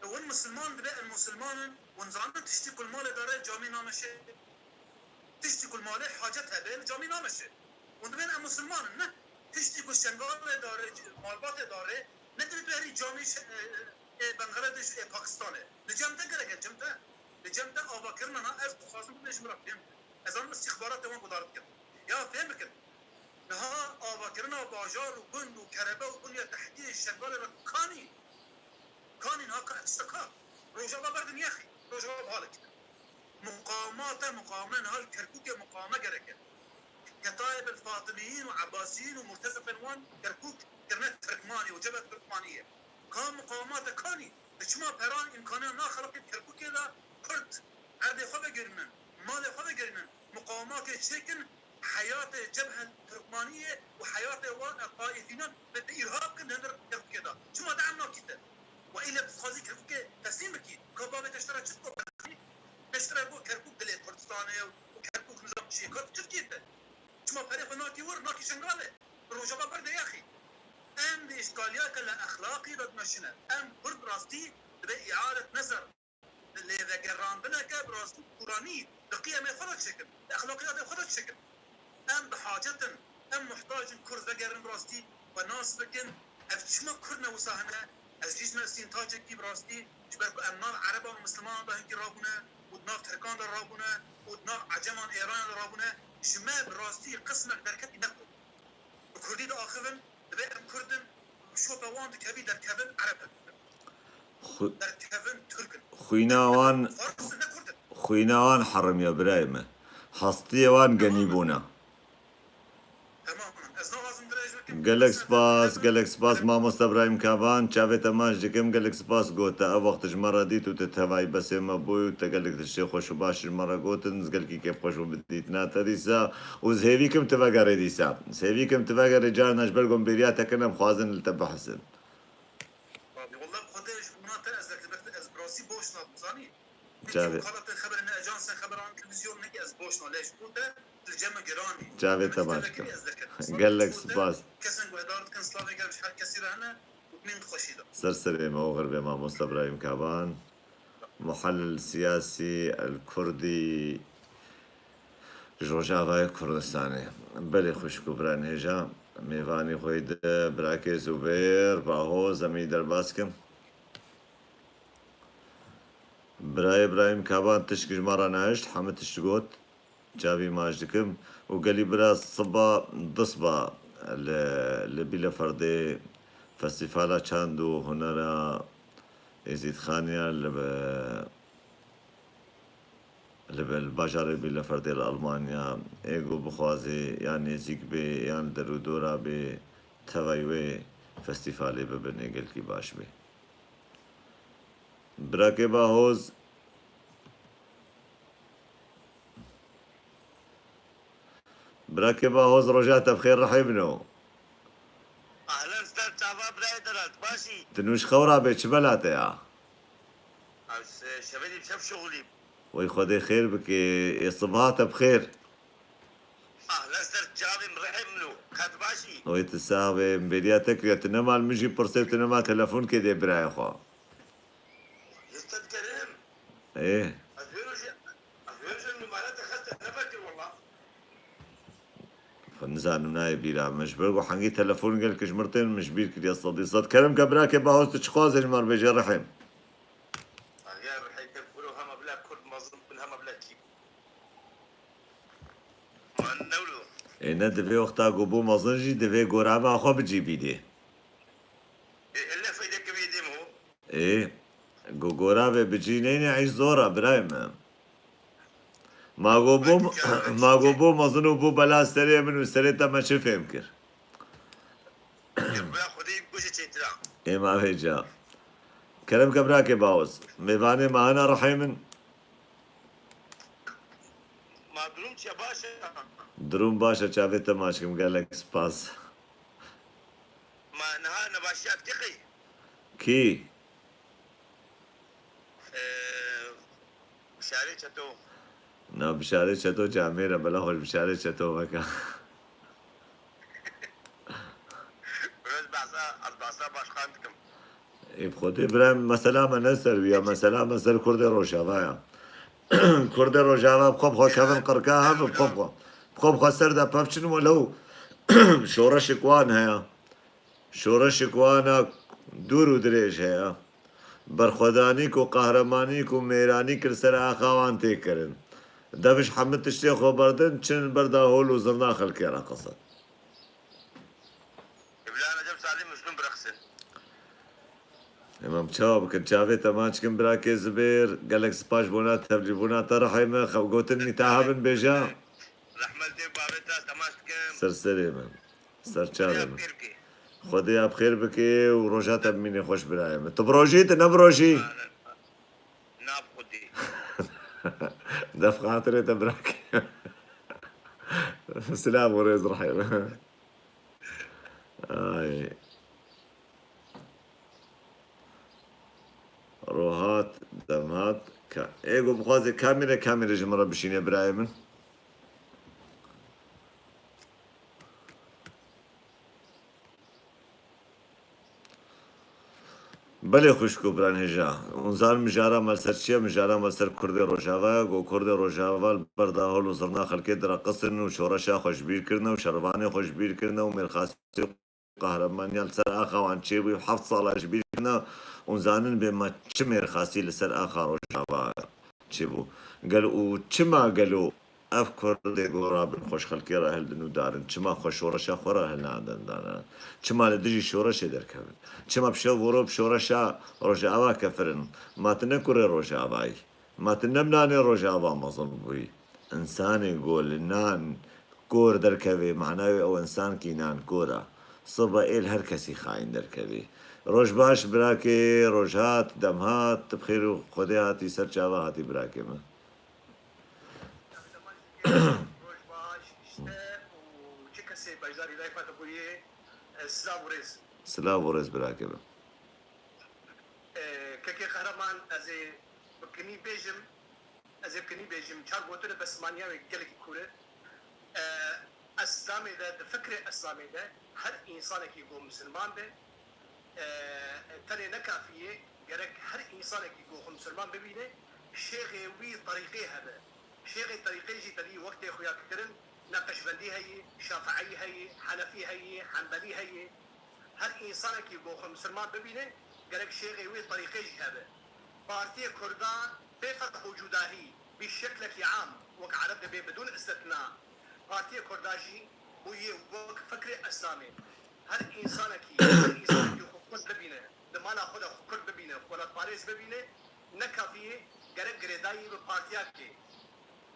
وين مسلمان بدا المسلمان ونزعم تشتي كل مال داره جامي نامشه تشتي كل مال حاجتها بين جامي نامشه وندبين المسلمان نه تشتي كل شنغال داره مالبات داره ندري بهري جامي بنغلاديش باكستان لجمته قرقه لجمته اباكرنا انا اتخاذن بدش مرقم ازان استخبارات وين قدرت كده يا فهمك نها آواکرنا باجار و بند و کربه و بنیا تحتی شنگال را کانی نها که استکا روژاوا بردن یخی روژاوا بحالک مقامنا نها کرکوک مقامه گرکه كتائب الفاطميين وعباسيين ومرتزق فنوان كركوك كرنت تركماني وجبهة تركمانية كان مقامات كاني بشما بيران إمكانية نا خلقت كركوك إذا كرد عربي خبا قرنن مالي خبا قرنن مقامات شكل حياة جبهة تركمانية وحياة الطائفين بالإرهاب كن هندر كركوك شما دعمنا كده وإلا بتخازي كركوك تسليمك كبابة تشترى شكو تشترى كركوك دلي كردستاني وكركوك نظام شيكات تفكيته شما فريق ناكي ور ناكي شنغالة روجابا برد يا أخي أم بإشكاليات الأخلاقي ضد مشنا أم برد راستي بإعادة نظر اللي إذا قراندنا كبراستي قراني بقيم يخرج شكل الأخلاقيات يخرج شكل أم بحاجة أم محتاج كرد قرن راستي وناس بكن أفتشما كرنا وساهنا الجيزنا استنتاجك كي براستي جبرك أمنا عربا ومسلمان بهنكي رابنا ودناف تركان در رابنا ودناف عجمان إيران در رابنا جماع براستي قسمك دركت نقل بكردي دا آخرن دبقى كردن شو بوان دكبي در كبن عربن در كبن تركن خويناوان حرم يا برايمة حصتيوان قنيبونا قالك سباس ما مستبراهيم كابان شافت ماش دكم قالك سباس قوتا وقت مرة ديت وتتهواي بس ما بوي وتقالك الشيخ وشو باش المرة قوتن قالك كيف خوشو بديتنا تريسا وزهيفيكم تفاقر ديسا زهيفيكم تفاقر رجال نجبركم برياتك انا مخوازن التبحسن والله خدش مناطق از براسي بوشنا بزاني جابت خلط الخبر ان اجانس خبر عن تلفزيون نكي از بوشنا ليش بوده الجمع جراني جابت تماشكا قالك سباس كسن وإدارة كنسلاوي قال شحال كثيرة هنا وبنين خشيدة سرسري مغربي مع مصطفى إبراهيم كابان محلل سياسي الكردي جوجافا كردستاني بلي خوشكو بران هجا ميفاني خويد براكي زبير باهو زمي درباسكم براي إبراهيم كابان تشكج مرة ناشت حمد تشتقوت جابي ماجدكم وقالي براس صبا ضصبا لبيلا فردي فستيفالا چاندو هنرا ازيد خانيا لبالباجار بيلا فردي الألمانيا ايقو بخوازي يعني زيك بي يعني درودورا بي تغيوي فستيفالي ببني قلقي باش بي براكي باهوز براكي باهوز رجعت بخير رحيبنو اهلا استاذ شباب رايدرات ماشي تنوش خورا بيتش بلاته يا شبابي بشوف شغلي وي خدي خير بك يصبحات بخير اهلا استاذ جابي مرحمنو خد ماشي وي تساوي مبيدياتك يا تنما المجي برسيل تنما تلفون كده براي خو استاذ كريم ايه أفيروش انه معناته خدت انا فاكر والله فنزان مناي بيلا مش برقو حنجي تلفون قال كش مرتين مش بيرك يا صدي صد كلام كبراكي باهوز تشخوز مر بيجي رحم يا رح يكفروا هم بلا كرد مظلوم بالهم بلا كيف ما نولو ايه دفي وقتا قبو مزنجي دفي قرابة اخو بجي بيدي الا فايدك بيدي مو ايه قرابة بجي نيني عيش زورا برايم ما قبو مظنو بو بلا سريع من سريع ما شفهم كر يبقى خدي بوشي تيترا إيه ما في جا كلام كبراكي باوز ميفاني معنا رحيمن ما درومش يا باشا دروم باشا شافي تماشكم قال لك سباس ما نهانا باشات تقي كي شاري شتو نا بشاري شتو جاميرة بلا خوش بشاري شتو مكا بس بعصا باش خانتكم بخوتي إبراهيم مسألة ما نسر بيا مسألة مسر كردي روشافايا كردي روشافا بخوب كفن قركاها بخوب سردا بفشن ولو شورش كوان هيا شورش كوانا دور دريش هيا برخودانی کو قهرمانی کو میرانی کر سر آخوان تی کرن دفش حمد تشتی خو بردن چن بردا هول و زرنا خلقی را قصد بلا نجم سالم مسلم برخصن امام چاو بکن چاوی تماچ کن براکی زبیر گلک سپاش بونا تبجی بونا ترحیم خو گوتن نتاهبن بیجا رحمل دي بابتا تماشكم سرسری من سرچاوی يا من بخيركي خودی اب خیر بکی و روژات اب مینی خوش برایم تو بروژی تو نبروژی ناب خدي دف خاطري تبراکی سلام وريز رحيم آي روحات دمات ايجو بخوازي كاميرا جمرة بشين يا برايمن بله خوشکو بران هجا اونزان مجارا مالسر چیه مجارا مالسر کرد روجاوا گو کرد روجاوا بردا هول و زرنا خلکی در قصرن و شورشا خوشبیر کردن و شروانی خوشبیر کردن و مرخاصی قهرمانیال سر آخا وان چی بی 7 سال شبیر کردن اونزانن به ما چه مرخاصی لسر آخا روجاوا چی بو قالوا چما قالوا افكر دي رابن خوش خلقي راهل دنو دارن چما خوش شورشا خورا هل نعدن دارن چما لدجي شورشا دركبن چما بشو ورو بشورشا روجاوا كفرن ما تنكر روجاواي ما تنمناني روجاوا مظن بوي انسان يقول نان كور دركبي معناه او انسان كي نان كورا صبا إل هر كسي خاين دركبي روج باش براكي روجات دمهات تبخيرو خدياتي سرچاوا هاتي براكي ما روش باش اشتاق وشكسي بجداري لايفة تقولي السلام وريز سلام ورز براكي ما كاكي قهرمان ازي بكني بيجم چار قوتنا بس مانيا قلقي كورة اسلامي ده فكرة اسلامي ده هر انسانك يقول مسلمان ده تاني نكافية قالك هر انسانك يقول مسلمان ببينه شيخي وي طريقي هذا شيخي طريقي جي تلي وقت اخويا كترن نقشبندي هي شافعي هي حنفي هي حنبلي هي هر انسانك يقول مسلمان ببينه قالك شيخي وي طريقي جي هذا بارتي كردان بفرق وجوداهي بالشكل عام وك عرب به بدون استثناء بارتي كرداجي وهي وك فكري اسلامي هر انسانك خود ببینه لما ناخذ خود ببینه ولا باريس ببینه نكافيه گره گردای به پارتیا کی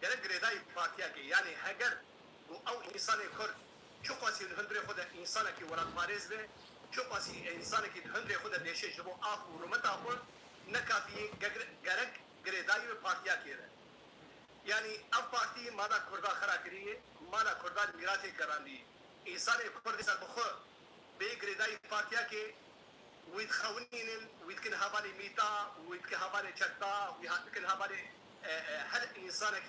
گره گردای پارتیا کی یعنی اگر او انسان کرد چو قاسی هندره خود انسان کی ولا باريس به چو قاسی انسان کی هندره خود دیشه جبو اخو رمتا خود نكافيه گره گردای به پارتیا کی یعنی اب پارتی مادا کردا خرا کریه مادا کردا میراثی کراندی انسان کرد سر بخو بيجري بارتيا كي ويتخونين ويتكن هبالي ميتا ويتكن هبالي شتا ويتكن هبالي هل انسانك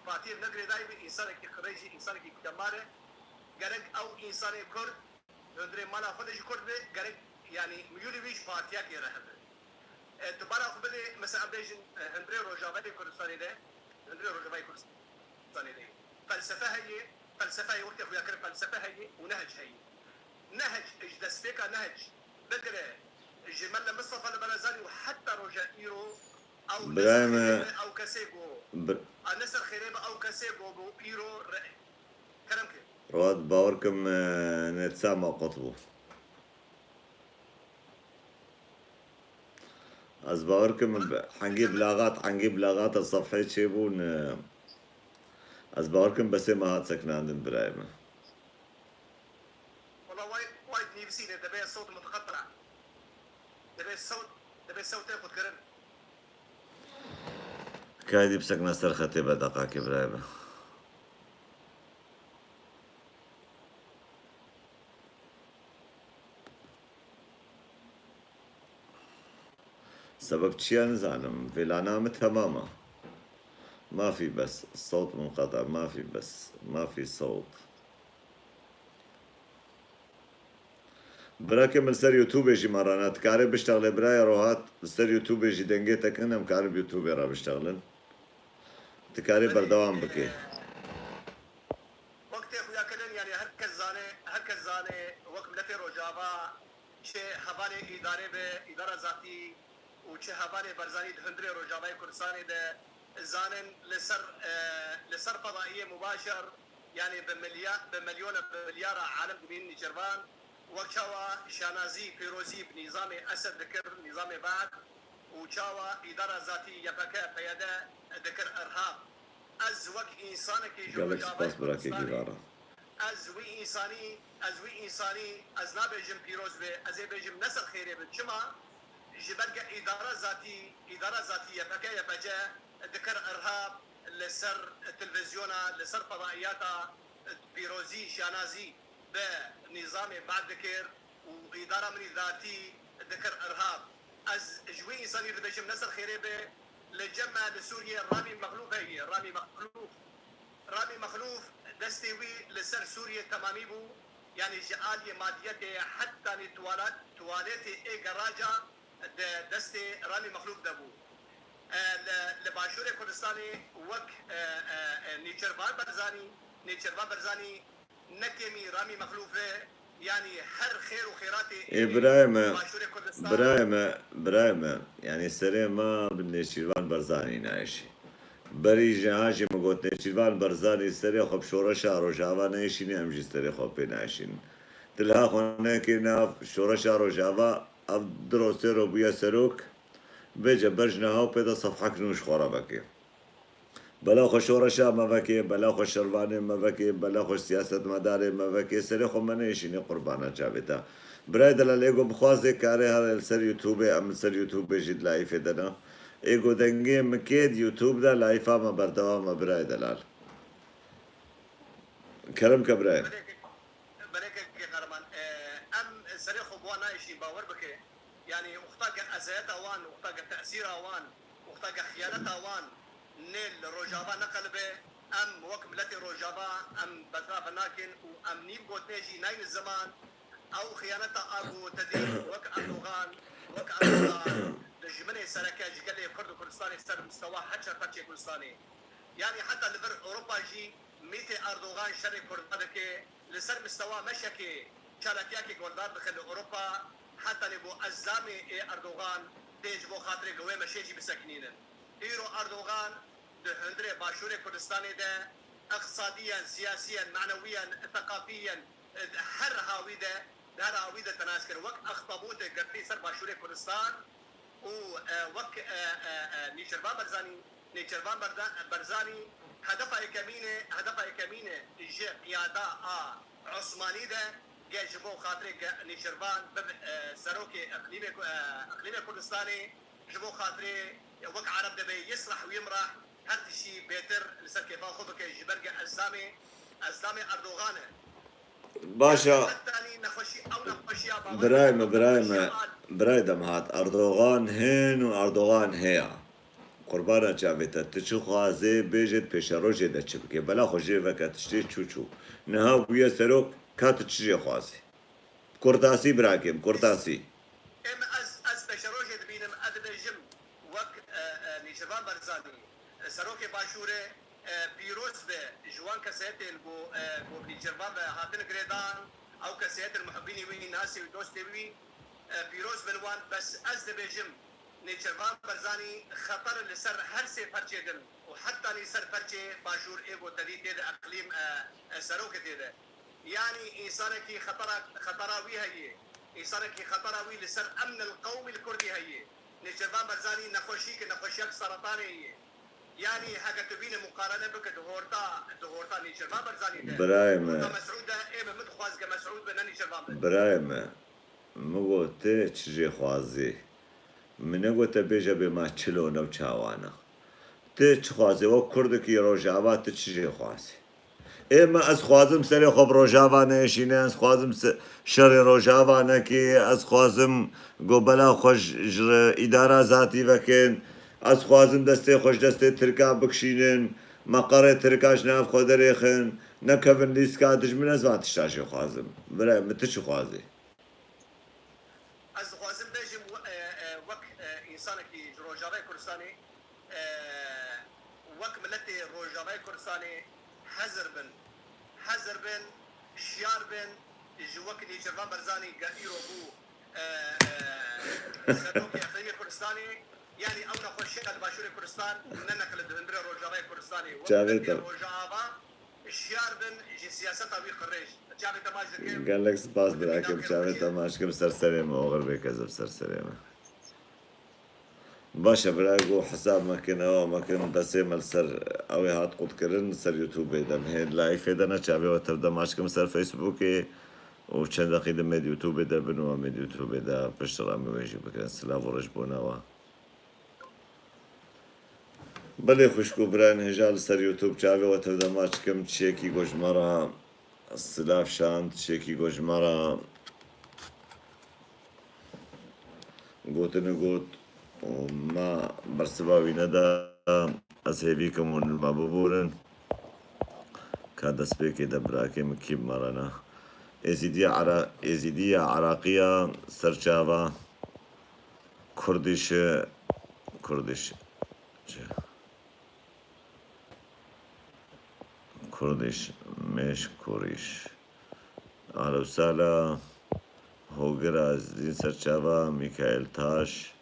بارتيا نجري داي انسانك خريجي انسانك كماره غرق او انسان كرد هندري مالا خدش كرد غرق يعني ميولي بيش بارتيا كي رهب تبارا خبدي مثلا بيجن هندري روجافاي كردستاني ده هندري روجافاي كردستاني ده فلسفه هي وقت اخويا كرب فلسفه هي ونهج هي نهج اجدسبيكا نهج بدري جمال مصطفى البرزاني وحتى رجائيرو او او كاسيغو النسر خريبه او كاسيغو بو ايرو كلامك رواد باوركم نتسامع قطبه از باوركم حنجيب لاغات الصفحة شيبون از باوركم بس ما هات سكنان برايمه والله وايد نفسي دبي الصوت متقطع دەبێت سەوتێ خودکردن كادي بسكنا سرختي بدقاك برايبه سبب شيء نزعلم في العنامة تماما ما في بس الصوت منقطع ما في بس ما في صوت براكي من سر يوتيوب يجي مرانات كاري بشتغل براي روحات سر يوتيوب يجي دنجيتك انا مكارب يوتيوب را بشتغلن تكاري بردوام بكي وقتی خویا کردن یعنی هر کس زانه وقت ملت روجاوا چه حواله اداره ذاتی و چه حواله برزانی هندری روجاوای کردستان ده زانن لسر فضائیه مباشر يعني بمليار عالم بين نيجربان وكوا شانازي فيروزي بنظام اسد ذكر نظام بعد وشاوا اداره ذاتي يبكى قياده ذكر ارهاب از وك انسانك جالكس باس براكي جيرارا از وي انساني از نابجم فيروز به از بيجم نسل خيري بجما جبرجا اداره ذاتي يبكى ذكر ارهاب لسر التلفزيون لسر فضائياتا فيروزي شانازي بنظام بعد ذكر وإدارة من ذاتي ذكر إرهاب از جوي إنساني بجم نسل خيريبه لجمع لسوريا رامي مخلوف دستوي لسر سوريا تمامي بو يعني جعالية مادية حتى تواليتي اي جراجة دستي رامي مخلوف دبو لباشور كردستاني وك نيچربان برزاني نكمي رامي مخلوفه يعني هر خير وخيراتي إبراهيم يعني سري ما بالنيشيرفان برزاني نعيشي بري جهاجي مقوت نيشيرفان برزاني سري خب شورشا روجاوا نعيشيني همجي سري خب بنعيشين تلها خونه كنا شورشا روجاوا أف دروسي روبيا سروك بيجا برجنها وبيدا صفحك نوش خورا بكي بلا خوش شورشا ما بكي بلا خوش شرواني ما بكي بلا خوش سياسة مداري ما بكي سري خو منيشيني قربانا جابتا براي دلال ايگو بخوازي كاري هر سر يوتيوب ام سر يوتيوب جيد لايف دنا ايگو دنگي مكيد يوتيوب دا لايفا ما بردوام براي دلال كلام كبراي بريك قرمان ام سري خو بوانا ايشي باور بكي يعني اختاك ازيتا وان اختاك تأثيرها وان اختاك خيانتها وان نيل روجابا نقلبه ام وك ملتي روجابا ام بطرف ناكن وام نيم قوتنيجي ناين الزمان او خيانتها ابو تدين وك اردوغان لجمني سركاج قال لي كرد كردستاني سر مستوى حتى فرشي كردستاني يعني حتى لفر اوروبا جي ميتي اردوغان شري كردك لسر مستوى مشكي شاركياكي كردار دخل اوروبا حتى نبو ازامي اردوغان تيج بو خاطري قوي مشيجي بسكنين ايرو اردوغان هندري باشوري كردستاني ده اقتصاديا سياسيا معنويا ثقافيا هر هاويده تناسكر وك اخطبوته قرتي سر باشوري كردستان وك نيشربان برزاني هدفها كمينه جي قياده عثماني ده جيجبو خاطري نيشربان سروكي اقليمي كردستاني جبو خاطري وك عرب دبي يسرح ويمرح هر شيء بيتر لسر كيف اخذك جبرجة الزامي اردوغان باشا برايم هات اردوغان هين واردوغان هيا قربانا جابتا تشو خوازي بيجت بيشاروجي دا چبكي بلا خوشي وكا تشتي چوچو نها بويا سروك كات تشجي خوازي كورتاسي براكيم كورتاسي ام از بيشاروجي دبينم ادبجم وك نيشبان برزاني سروكي باشوره بيروز به جوان كاسيت بو بيجربان هاتن جريدان او كاسيت المحبين وين ناسي ودوستي وي بيروز بنوان بس از دبجم نيشبان برزاني خطر لسر هر سي فرجدن وحتى لسر فرجه باشور ايغو تديت ده اقليم سروكي ده يعني انسانك خطراوي هي انسانك خطراوي لسر امن القومي الكردي هي نيشبان برزاني نخوشيك سرطاني هي يعني حاجه تبين مقارنه بك دهورتا نيشربان برزاني ده برايم مسعود ده ايه متخواز مسعود بناني شربان برايم مگو ته چجي خوازي من قوت بيجا بما تشلونا وشاوانا تخوازي وكردكي روجاوا تشجي خوازي اما از خوازم سری خب روجاوا نشینه از خوازم شر روجاوا نکی از خوازم گوبلا خوش جر اداره ذاتی وکن از خوازم دسته خوش دسته ترکا بکشینن مقر ترکاش ناف خودریخن نکفن لیسکا دجمن از واتش تاشی خوازم برای متش خوازی از خوازم بيجم وك انسانك روجاوي كردستاني وك ملتي روجاوي كردستاني حذر بن شيار بن جوك اللي جربان برزاني قاديرو بو سدوكي اخرية كردستاني يعني او نخوش شيئا باشوري كردستان ننك لدهندري روجاوي كردستاني وك روجاوا شيار بن جي سياسة وي قريش جابي تماش دكيم قال لك سباس براكم شاوي تماشكم سرسريمة وغر بكذب سرسريمة باشا براقو حساب مكن او مكن بس ملسر او هات قد كرن سر يوتيوب دم هين لايف دنا شاوي وتبدا ماشكم سر فيسبوك وچند دقيقة مد يوتيوب دا بنو مد يوتيوب دا بشتغل مواجه بكن سلاف ورجبونا وا بله خوشكو بران هجال سر يوتيوب شاوي وتبدا ماشكم تشيكي گوجمرا السلاف شانت تشيكي گوجمرا قوت وما برسباوي ندى أسهبيكم المبابورن كادس بيكي دبراكي مكيب مرنا إزيدية عراقية سرچاوا كردش مش كوريش على وسالة هوگر از دین سرچاوا میکائیل تاش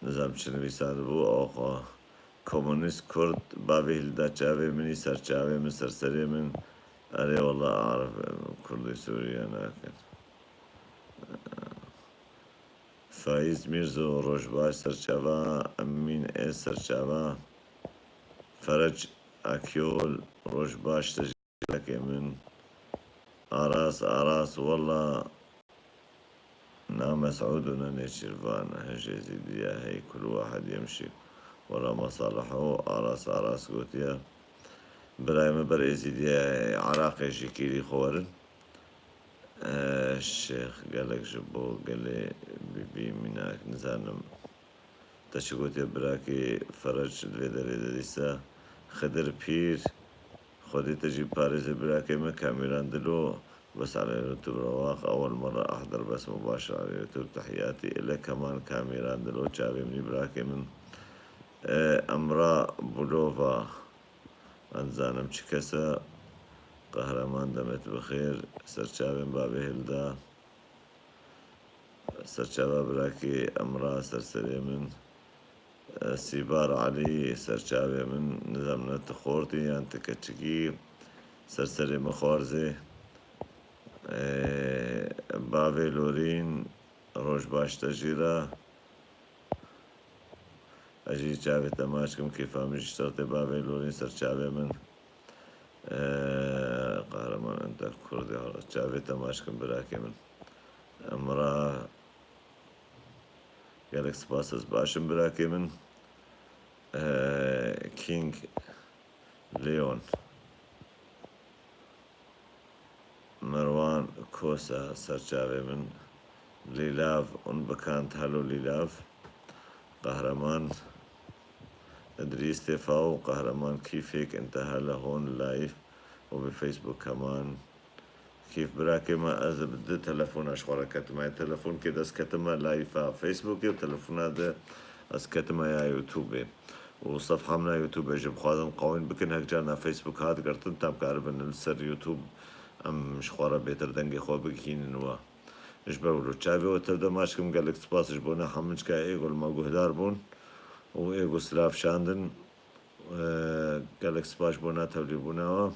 نظام چنویسان بو آقا کمونیست کرد باویل دا چاوی منی سرچاوی من سرسری من اره والله أعرف كردي سوريا لكن فايز ميرزو روجباش سرچاوا أمين سرچاوا فرج أكيول روجباش تجيلك من أراس والله نعم سعودنا نشرفان هجازي ديا هي كل واحد يمشي ورا مصالحه أراس قوتيا برايم برئيسي ديا عراقي شكيلي خورن الشيخ قالك جبو قال لي بيبي مناك نزانم تشكوتيا براكي فرج الفيدا ديسا خدر بير خدي تجيب باريس براكي ما كاميران دلو بس على اليوتيوب رواق أول مرة أحضر بس مباشر على اليوتيوب تحياتي إلا كمان كاميران دلو شابي مني براكي من أمراء بولوفا أنزانم شكسا قهرمان دمت بخير سرچاوين بابي هلدا سرچاوا براكي أمراء سرسري من سيبار علي سرچاوي من نظامنا تخورتي يعني تكتشكي سرسري مخورزي باوی لورین روش باش تجیرا اجی چاوی تماش کم کیف همیش اشترت باوی لورین سر چاوی من قهرمان انت کردی حالا چاوی تماش کم براکی من امرا گلک سپاس از باشم براکی من کینگ لیون مروان كوسا سرچاوي من ليلاف بكانت هلو ليلاف قهرمان ادريس تفاو قهرمان كيفك انت هلا هون لايف وبفيسبوك كمان كيف براكي ما از بدي تلفون اشخورا كتما تلفون كده اس كتما لايف فيسبوك وتلفونات ده اس كتما يا يوتيوب وصفحة من يوتيوب اجب خوازم قوين بكن هك جانا فيسبوك هاد قرتن تام كاربن السر يوتيوب ام شخورا بيتر دنگي خو بكين نوا ايش بقولوا تشافي وتبدا ماشكم قال لك سباس جبونا حمنش كا ايغول ما جهدار بون وايغو سلاف شاندن قال لك سباس بونا تولي بونا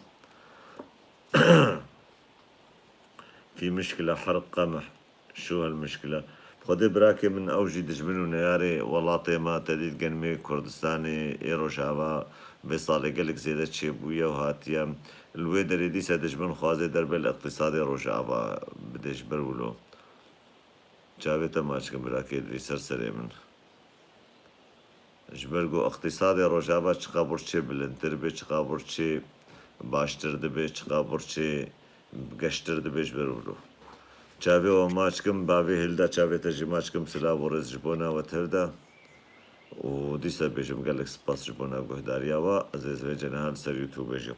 في مشكلة حرق قمح شو هالمشكلة خدي براكي من اوجي دجمنو نياري والله ما تديد قنمي كردستاني ايرو شابا بصالي قال لك زيادة شيبوية وهاتيا الويدر دي سدجمن خوازي درب الاقتصادي روجابا بديش برولو چاوێتە ماچکم براکێدری سەر سەرێ من ژبەرگۆ اقتصادی ڕۆژاوا چقا بڕچێ بلندتر بێ چقا بڕچێ باشتر دەبێ چقا بڕچێ گەشتر دەبێش بەرورۆ چاوێەوە ماچکم باوێ هێلدا چاوێتە ژی ماچکم سلا بۆ ڕێز ji بۆ ناوەتەردا و دیسە بێژم گەلێک سپاس ji بۆ ناو گۆهداریاوە ئەزێز وێ جەنەهان سەر یوتوبێژی